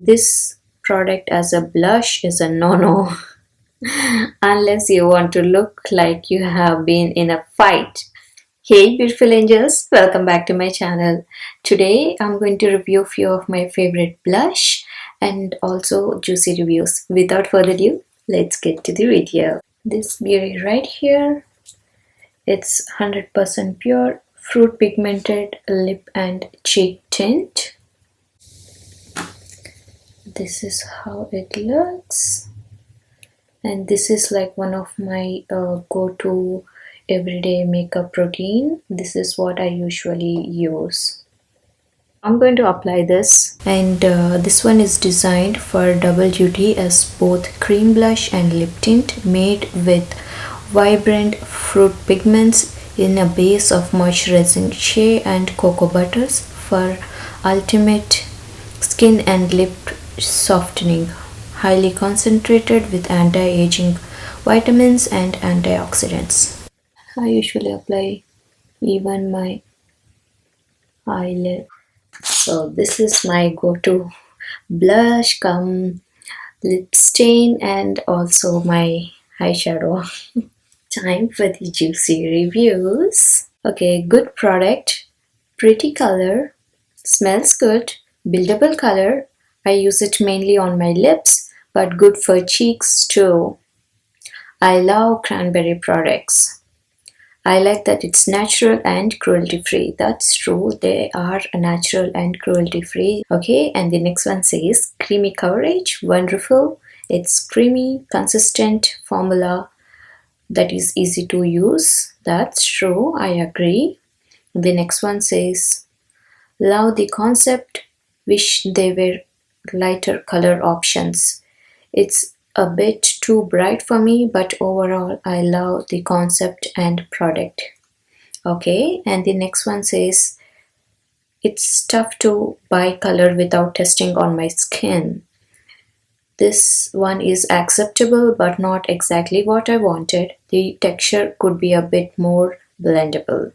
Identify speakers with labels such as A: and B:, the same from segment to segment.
A: This product as a blush is a no-no unless you want to look like you have been in a fight. Hey beautiful angels, welcome back to my channel. Today I'm going to review a few of my favorite blush and also juicy reviews. Without further ado, let's get to the video. This beauty right here, it's 100% pure fruit pigmented lip and cheek tint. This is how it looks, and this is like one of my go-to everyday makeup routine. This is what I usually use. I'm going to apply this, and this one is designed for double duty as both cream blush and lip tint, made with vibrant fruit pigments in a base of moisturizing shea and cocoa butters for ultimate skin and lip softening, highly concentrated with anti-aging vitamins and antioxidants. I usually apply even my eyelid. So this is my go-to blush come lip stain and also my eyeshadow. Time for the juicy reviews. Okay, good product, pretty color, smells good, buildable color. I use it mainly on my lips, but good for cheeks too. I love cranberry products. I like that it's natural and cruelty free. That's true, they are natural and cruelty free. Okay, and the next one says creamy coverage, wonderful. It's creamy, consistent formula that is easy to use. That's true, I agree. The next one says love the concept, wish they were lighter color options. It's a bit too bright for me, but overall I love the concept and product. Okay, and the next one says it's tough to buy color without testing on my skin. This one is acceptable but not exactly what I wanted. The texture could be a bit more blendable.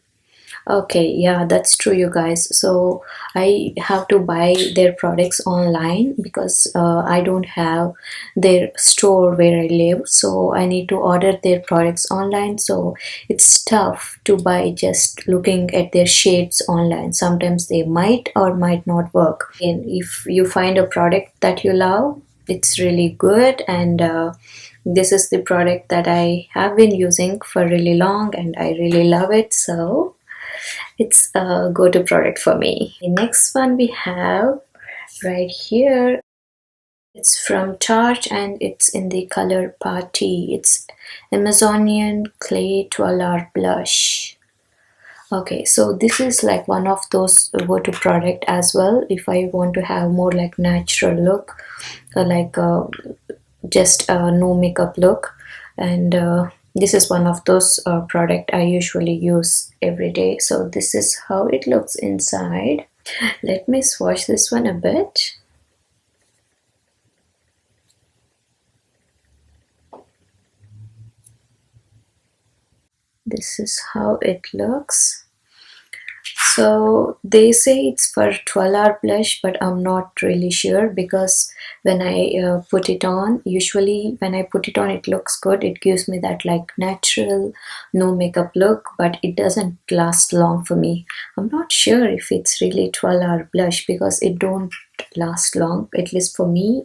A: Okay, yeah, that's true, you guys. So I have to buy their products online because I don't have their store where I live. So I need to order their products online. So it's tough to buy just looking at their shades online. Sometimes they might or might not work. And if you find a product that you love, it's really good, and this is the product that I have been using for really long and I really love it. So it's a go-to product for me. The next one we have right here, it's from Tarte and it's in the color Party. It's Amazonian Clay 12-hour blush. Okay, so this is like one of those go-to product as well if I want to have more like natural look, like just a no makeup look. And this is one of those product I usually use every day. So this is how it looks inside. Let me swatch this one a bit. This is how it looks. So they say it's for 12-hour blush, but I'm not really sure because when I put it on, usually when I put it on, it looks good. It gives me that like natural, no makeup look, but it doesn't last long for me. I'm not sure if it's really 12-hour blush because it don't last long, at least for me.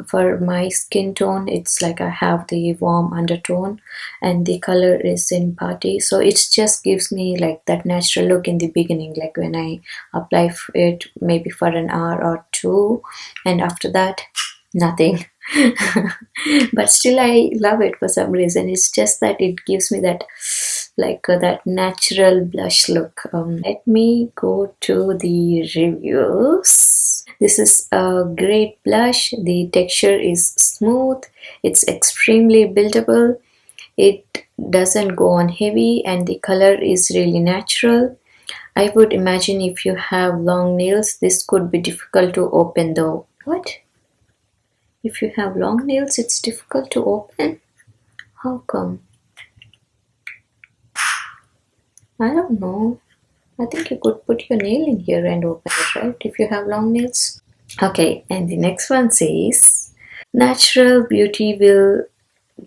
A: For my skin tone, it's like I have the warm undertone and the color is in Party, so it just gives me like that natural look in the beginning, like when I apply it maybe for an hour or two, and after that nothing. But still I love it for some reason. It's just that it gives me that like that natural blush look. Let me go to the reviews. This is a great blush. The texture is smooth, it's extremely buildable, it doesn't go on heavy, and the color is really natural. I would imagine if you have long nails, this could be difficult to open though. What? If you have long nails, it's difficult to open? How come? I don't know. I think you could put your nail in here and open it, right? If you have long nails. Okay, and the next one says, natural beauty will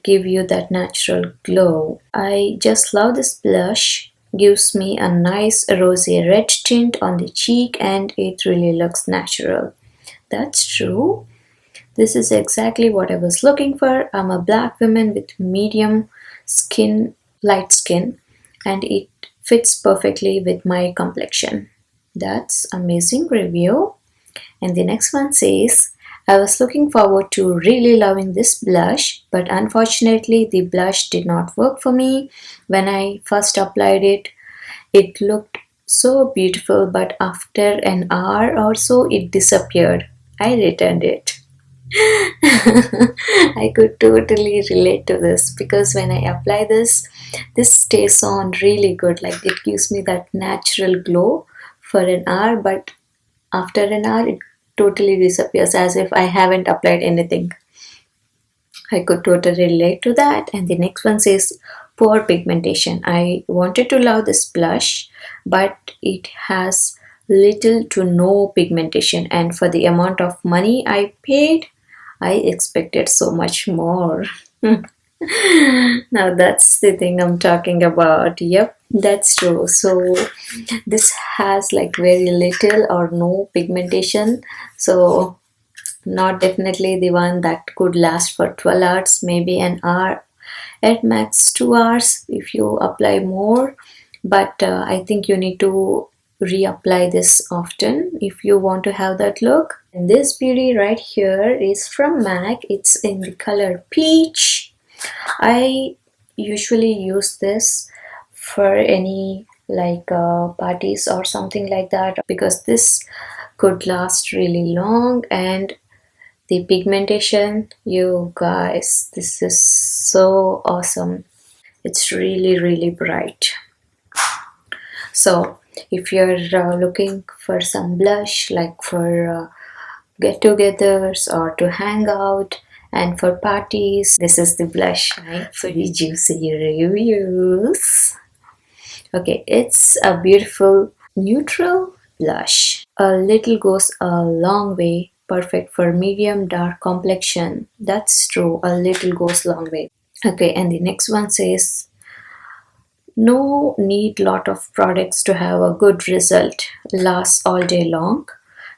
A: give you that natural glow. I just love this blush. Gives me a nice rosy red tint on the cheek and it really looks natural. That's true. This is exactly what I was looking for. I'm a black woman with medium skin, light skin, and it fits perfectly with my complexion. That's amazing review. And the next one says, I was looking forward to really loving this blush, but unfortunately, the blush did not work for me. When I first applied it, it looked so beautiful, but after an hour or so, it disappeared. I returned it. I could totally relate to this because when I apply this stays on really good. Like it gives me that natural glow for an hour, but after an hour, it totally disappears as if I haven't applied anything. I could totally relate to that. And the next one says poor pigmentation. I wanted to love this blush, but it has little to no pigmentation. And for the amount of money I paid, I expected so much more. Now that's the thing I'm talking about. Yep, that's true. So this has like very little or no pigmentation. So not definitely the one that could last for 12 hours, maybe an hour, at max 2 hours if you apply more. But I think you need to reapply this often if you want to have that look. And this beauty right here is from MAC. It's in the color peach. I usually use this for any like parties or something like that because this could last really long. And the pigmentation, you guys, this is so awesome. It's really, really bright. So, if you're looking for some blush, like for get togethers or to hang out, and for parties, this is the blush for the juicy reviews. Okay, it's a beautiful neutral blush. A little goes a long way, perfect for medium dark complexion. That's true, a little goes long way. Okay, and the next one says, no need lot of products to have a good result. Lasts all day long.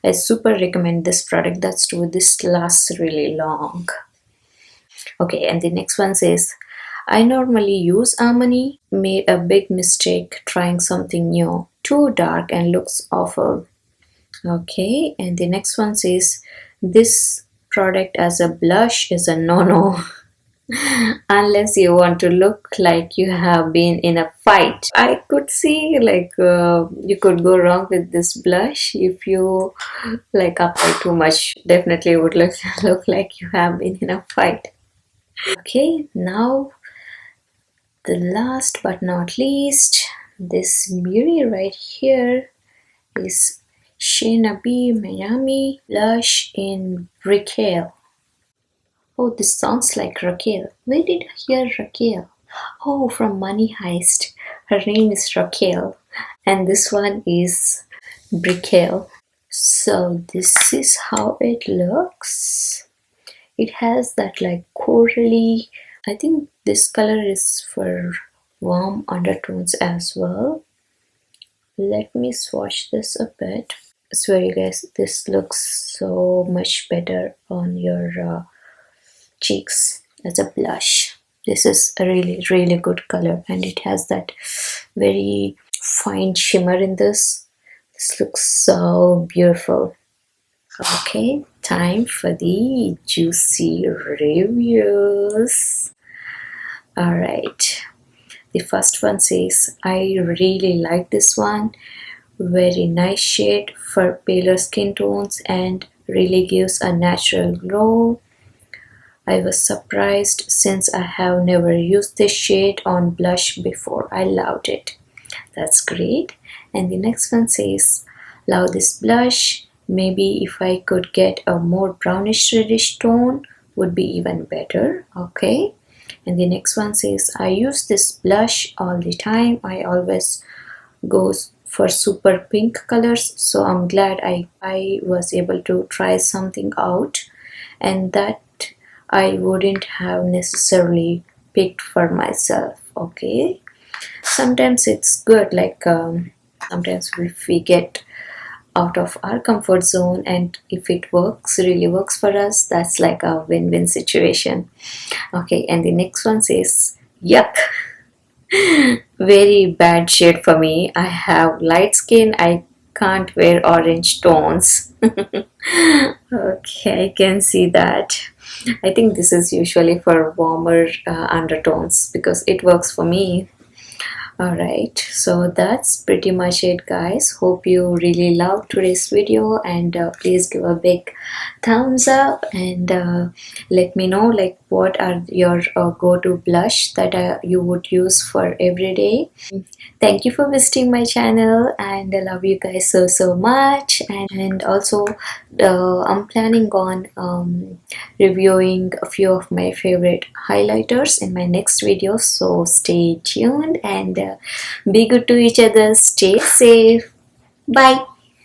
A: I super recommend this product. That's true, this lasts really long. Okay, and the next one says, I normally use Harmony, made a big mistake trying something new. Too dark and looks awful. Okay, and the next one says, this product as a blush is a no-no. Unless you want to look like you have been in a fight. I could see like you could go wrong with this blush if you like apply too much. Definitely would look like you have been in a fight. Okay, now the last but not least, this beauty right here is Shayna B Miami blush in Brickale. Oh, this sounds like Raquel. Where did I hear Raquel? Oh, from Money Heist. Her name is Raquel, and this one is Brickale. So this is how it looks. It has that like corally. I think this color is for warm undertones as well. Let me swatch this a bit. I swear you guys, this looks so much better on your cheeks as a blush. This is a really, really good color and it has that very fine shimmer in this. This looks so beautiful. Okay, time for the juicy reviews. Alright, the first one says, I really like this one. Very nice shade for paler skin tones and really gives a natural glow. I was surprised since I have never used this shade on blush before. I loved it. That's great. And the next one says, love this blush. Maybe if I could get a more brownish reddish tone would be even better. Okay. And the next one says, I use this blush all the time. I always go for super pink colors, so I'm glad I was able to try something out and that I wouldn't have necessarily picked for myself. Okay, sometimes it's good, like sometimes if we get out of our comfort zone and if it works, really works for us, that's like a win-win situation. Okay, and the next one says yuck. Very bad shade for me. I have light skin. I can't wear orange tones. Okay, I can see that. I think this is usually for warmer undertones because it works for me. Alright, so that's pretty much it, guys. Hope you really loved today's video, and please give a big thumbs up and let me know like what are your go-to blush that you would use for every day. Thank you for visiting my channel, and I love you guys so much. And also I'm planning on reviewing a few of my favorite highlighters in my next video, so stay tuned and be good to each other. Stay safe. Bye.